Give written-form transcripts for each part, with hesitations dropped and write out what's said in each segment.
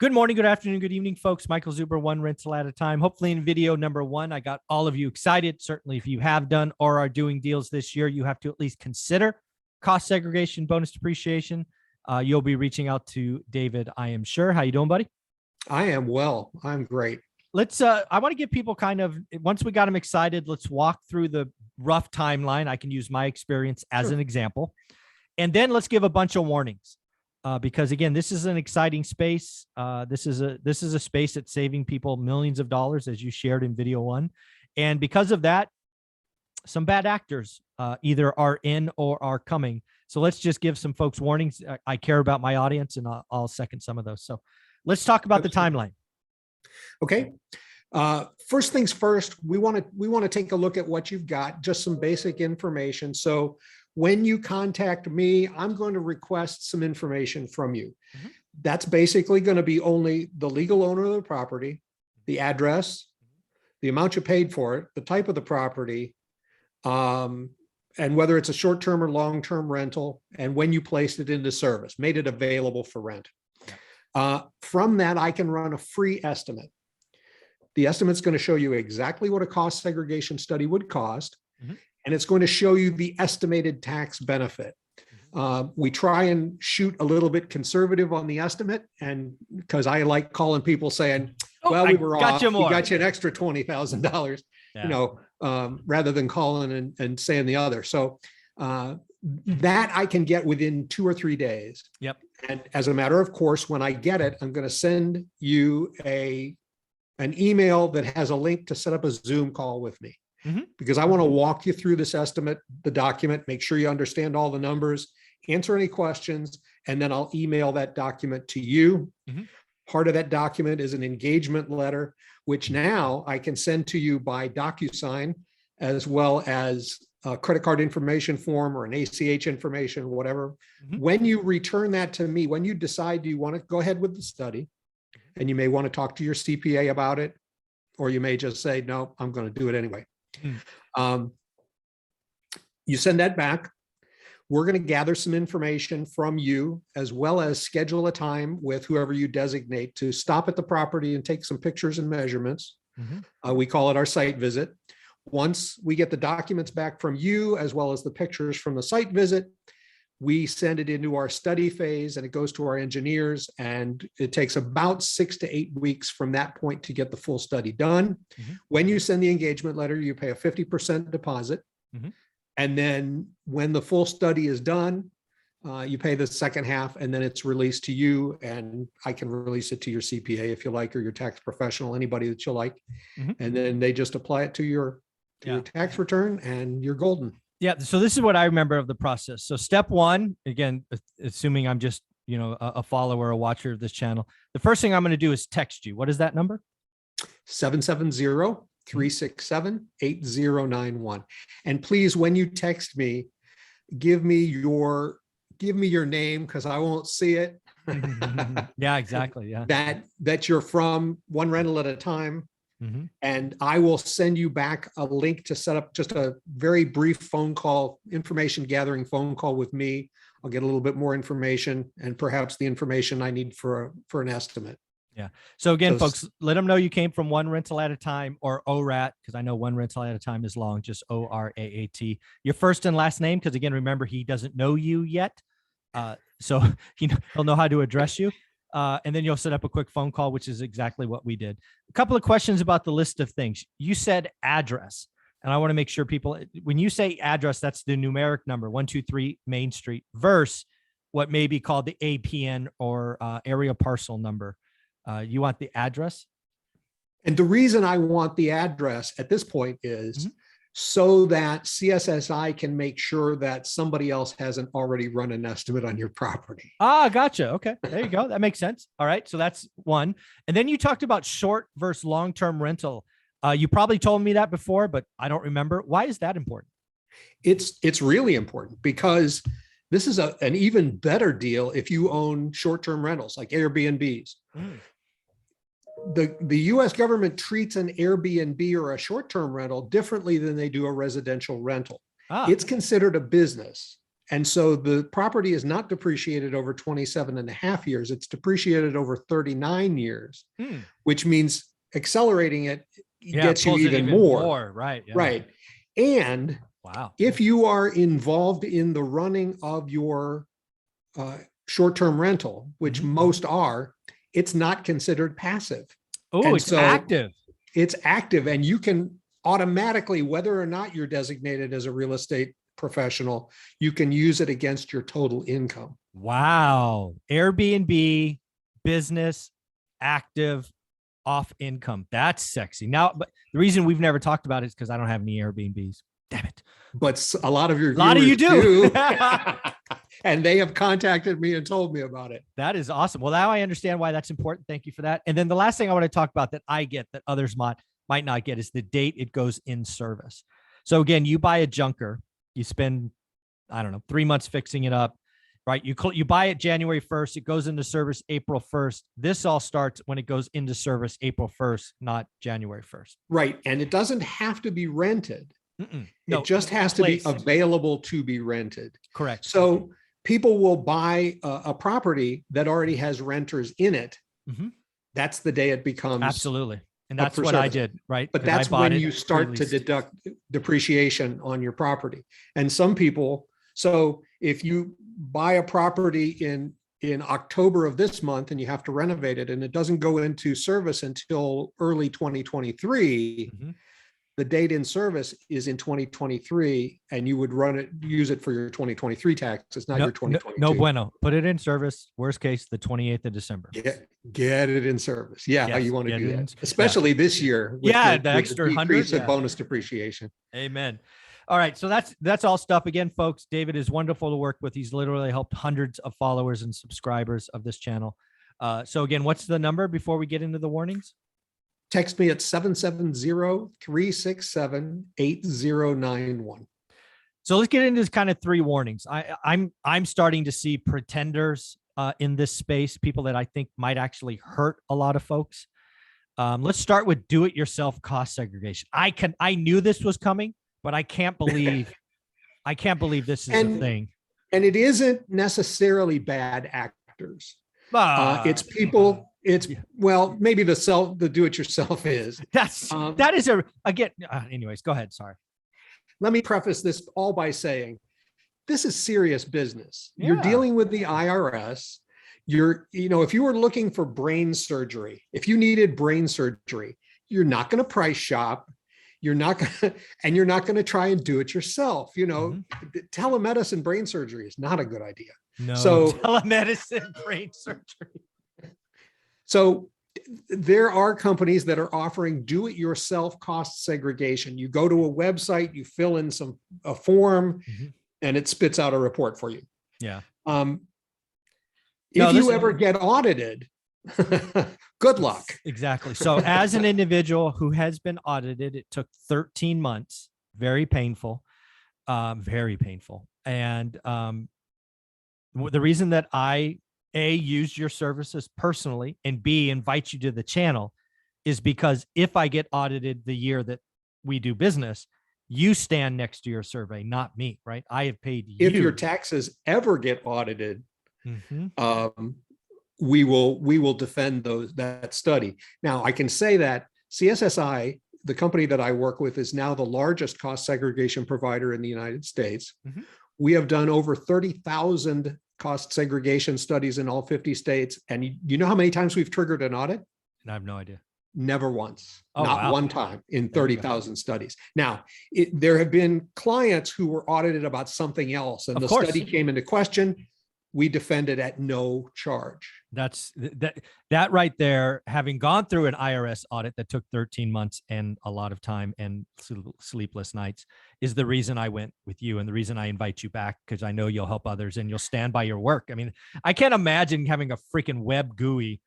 Good morning, good afternoon, good evening, folks. Michael Zuber, one rental at a time. Hopefully in video number one, I got all of you excited. Certainly if you have done or are doing deals this year, you have to at least consider cost segregation, bonus depreciation. You'll be reaching out to David, I am sure. How you doing, buddy? I am well. I'm great. I want to give people once we got them excited, let's walk through the rough timeline. I can use my experience as an example. And then let's give a bunch of warnings. Because again, this is an exciting space. This is a space that's saving people millions of dollars, as you shared in video one. And because of that, some bad actors either are in or are coming. So let's just give some folks warnings. I care about my audience, and I'll second some of those. So let's talk about the timeline. Okay. First things first, we want to take a look at what you've got, just some basic information. So when you contact me, I'm going to request some information from you. Mm-hmm. That's basically going to be only the legal owner of the property, the address, the amount you paid for it, the type of the property, and whether it's a short-term or long-term rental, and when you placed it into service, made it available for rent. From that, I can run a free estimate. The estimate's going to show you exactly what a cost segregation study would cost. Mm-hmm. And it's going to show you the estimated tax benefit. We try and shoot a little bit conservative on the estimate, and because I like calling people saying, well, we were off, we got you an extra $20,000, rather than calling and saying the other. So that I can get within 2 or 3 days. Yep. And as a matter of course, when I get it, I'm going to send you an email that has a link to set up a Zoom call with me. Mm-hmm. Because I want to walk you through this estimate, the document, make sure you understand all the numbers, answer any questions, and then I'll email that document to you. Mm-hmm. Part of that document is an engagement letter, which now I can send to you by DocuSign, as well as a credit card information form or an ACH information, whatever. Mm-hmm. When you return that to me, when you decide you want to go ahead with the study, and you may want to talk to your CPA about it, or you may just say, no, I'm going to do it anyway. You send that back. We're going to gather some information from you, as well as schedule a time with whoever you designate to stop at the property and take some pictures and measurements. Mm-hmm. We call it our site visit. Once we get the documents back from you, as well as the pictures from the site visit, we send it into our study phase, and it goes to our engineers, and it takes about 6 to 8 weeks from that point to get the full study done. Mm-hmm. When you send the engagement letter, you pay a 50% deposit. Mm-hmm. And then when the full study is done, you pay the second half, and then it's released to you, and I can release it to your CPA if you like, or your tax professional, anybody that you like. Mm-hmm. And then they just apply it to your tax return, and you're golden. Yeah. So this is what I remember of the process. So step one, again, assuming I'm just, a follower, a watcher of this channel, the first thing I'm going to do is text you. What is that number? 770-367-8091. And please, when you text me, give me your name, because I won't see it. Yeah, exactly. Yeah. That you're from One Rental at a Time. Mm-hmm. And I will send you back a link to set up just a very brief phone call, information gathering phone call with me. I'll get a little bit more information, and perhaps the information I need for an estimate. Yeah. So again, folks, let them know you came from One Rental at a Time, or ORAT, because I know One Rental at a Time is long, just ORAAT. Your first and last name, because again, remember, he doesn't know you yet. So he'll know how to address you. And then you'll set up a quick phone call, which is exactly what we did. A couple of questions about the list of things. You said address, and I want to make sure people, when you say address, that's the numeric number, 123 Main Street, versus what may be called the APN or area parcel number. You want the address? And the reason I want the address at this point is so that CSSI can make sure that somebody else hasn't already run an estimate on your property. Ah, gotcha. Okay, there you go. That makes sense. All right, so that's one. And then you talked about short versus long-term rental. You probably told me that before, but I don't remember. Why is that important? It's really important, because this is an even better deal if you own short-term rentals like Airbnbs. The U.S. government treats an Airbnb or a short-term rental differently than they do a residential rental. It's considered a business, And so the property is not depreciated over 27 and a half years. It's depreciated over 39 years, which means accelerating it gets you even more. Right. Yeah. Right. And wow, if you are involved in the running of your short-term rental, which most are, it's not considered passive. Oh, it's active. It's active, and you can automatically, whether or not you're designated as a real estate professional, you can use it against your total income. Wow. Airbnb, business, active, off income. That's sexy. Now, but the reason we've never talked about it is because I don't have any Airbnbs. Damn it. But a lot of you do. And they have contacted me and told me about it. That is awesome. Well, now I understand why that's important. Thank you for that. And then the last thing I want to talk about that I get that others might not get is the date it goes in service. So again, you buy a junker, you spend, I don't know, 3 months fixing it up, right? You buy it January 1st, it goes into service April 1st. This all starts when it goes into service April 1st, not January 1st. Right. And it doesn't have to be rented. No, it just has to be available to be rented. Correct. So people will buy a property that already has renters in it. That's the day it becomes. Absolutely. And that's what I did, right? But that's when you start to deduct depreciation on your property. And some people, so if you buy a property in October of this month and you have to renovate it and it doesn't go into service until early 2023, the date in service is in 2023, and you would use it for your 2023 taxes, not your 2022. No bueno. Put it in service. Worst case, the 28th of December. Get it in service. Yeah, yes, you want to do that, especially this year. With the extra decrease of bonus depreciation. Amen. All right, so that's all stuff. Again, folks, David is wonderful to work with. He's literally helped hundreds of followers and subscribers of this channel. So again, what's the number before we get into the warnings? Text me at 770-367-8091. So let's get into this kind of 3 warnings. I'm starting to see pretenders in this space, people that I think might actually hurt a lot of folks. Let's start with do-it-yourself cost segregation. I knew this was coming, but I can't believe this is a thing. And it isn't necessarily bad actors. It's people. Well, maybe the do-it-yourself is. Anyways, go ahead. Sorry. Let me preface this all by saying, this is serious business. Yeah. You're dealing with the IRS. If you were looking for brain surgery, if you needed brain surgery, you're not going to price shop. You're not going to try and do it yourself. Telemedicine brain surgery is not a good idea. No, so telemedicine brain surgery. So there are companies that are offering do-it-yourself cost segregation. You go to a website, you fill in a form, and it spits out a report for you. Yeah. If you ever get audited, good luck. Exactly. So as an individual who has been audited, it took 13 months, very painful, very painful. And the reason that I use your services personally and B, invite you to the channel is because if I get audited the year that we do business, you stand next to your survey, not me, right? I have paid you. If your taxes ever get audited, we will defend that study. Now, I can say that CSSI, the company that I work with, is now the largest cost segregation provider in the United States. We have done over 30,000 cost segregation studies in all 50 states. And you know how many times we've triggered an audit? I have no idea. Never once. Not one time in 30,000 studies. Now, there have been clients who were audited about something else, and the study came into question. We defended at no charge. That right there, having gone through an IRS audit that took 13 months and a lot of time and sleepless nights, is the reason I went with you and the reason I invite you back, because I know you'll help others and you'll stand by your work. I mean, I can't imagine having a freaking web GUI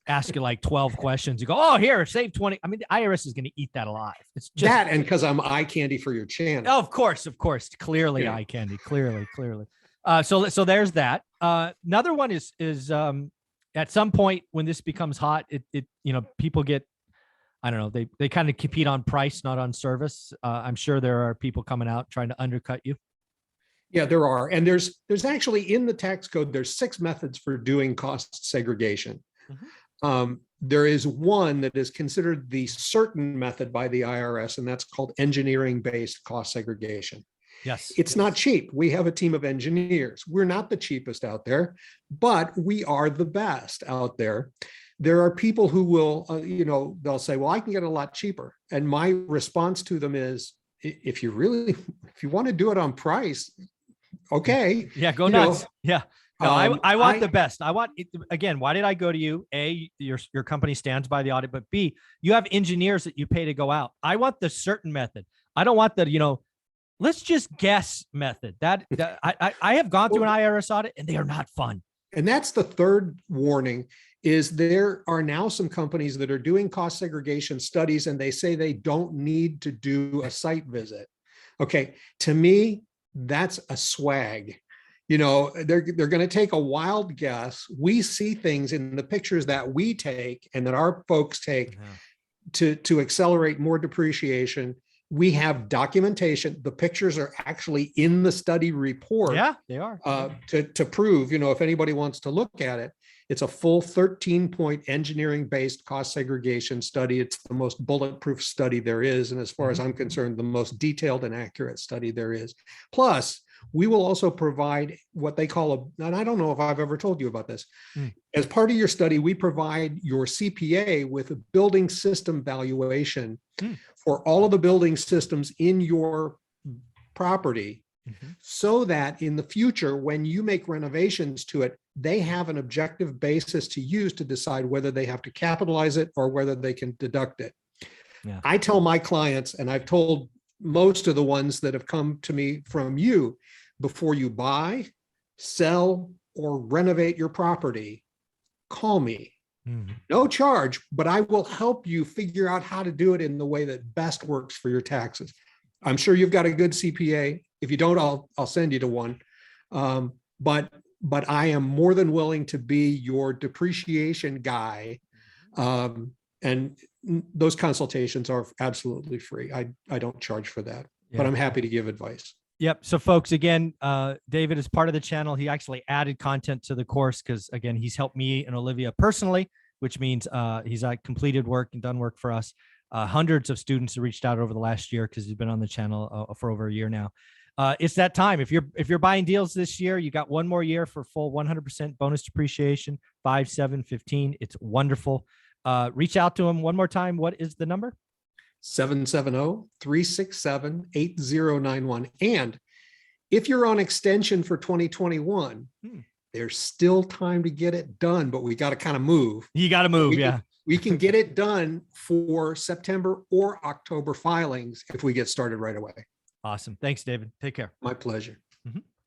ask you like 12 questions. You go, oh, here, save 20. I mean, the IRS is going to eat that alive. It's just that, and because I'm eye candy for your channel. Oh, of course. Clearly, eye candy. Clearly. So there's that. Another one is at some point when this becomes hot, people get, I don't know, they kind of compete on price, not on service. I'm sure there are people coming out trying to undercut you. Yeah, there are. And there's actually in the tax code, there's 6 methods for doing cost segregation. There is one that is considered the certain method by the IRS, and that's called engineering-based cost segregation. Yes. It's not cheap. We have a team of engineers. We're not the cheapest out there, but we are the best out there. There are people who will, they'll say, well, I can get it a lot cheaper. And my response to them is, if you want to do it on price, okay. Yeah, go nuts. Yeah. No, I want the best. I want, again, why did I go to you? A, your company stands by the audit, but B, you have engineers that you pay to go out. I want the certain method. I don't want the, let's just guess method. I have gone through an IRS audit and they are not fun. And that's the third warning, is there are now some companies that are doing cost segregation studies and they say they don't need to do a site visit. Okay, to me, that's a swag. They're going to take a wild guess. We see things in the pictures that we take and that our folks take to accelerate more depreciation. We have documentation. The pictures are actually in the study report. Yeah, they are. To prove, if anybody wants to look at it, it's a full 13-point engineering-based cost segregation study. It's the most bulletproof study there is. And as far as I'm concerned, the most detailed and accurate study there is. Plus, we will also provide what they call and I don't know if I've ever told you about this. As part of your study, we provide your CPA with a building system valuation for all of the building systems in your property, so that in the future, when you make renovations to it, they have an objective basis to use to decide whether they have to capitalize it or whether they can deduct it. Yeah. I tell my clients, and I've told most of the ones that have come to me from you, before you buy, sell, or renovate your property, call me. No charge, but I will help you figure out how to do it in the way that best works for your taxes. I'm sure you've got a good CPA. If you don't, I'll send you to one. But I am more than willing to be your depreciation guy. And those consultations are absolutely free. I don't charge for that, but I'm happy to give advice. Yep. So folks, again, David is part of the channel. He actually added content to the course because, again, he's helped me and Olivia personally, which means he's completed work and done work for us. Hundreds of students have reached out over the last year because he's been on the channel for over a year now. It's that time. If you're buying deals this year, you got one more year for full 100% bonus depreciation, 5, 7, 15. It's wonderful. Reach out to him one more time. What is the number? 770-367-8091. And if you're on extension for 2021, there's still time to get it done, but we got to kind of move. You got to move. We can get it done for September or October filings if we get started right away. Awesome. Thanks, David. Take care. My pleasure.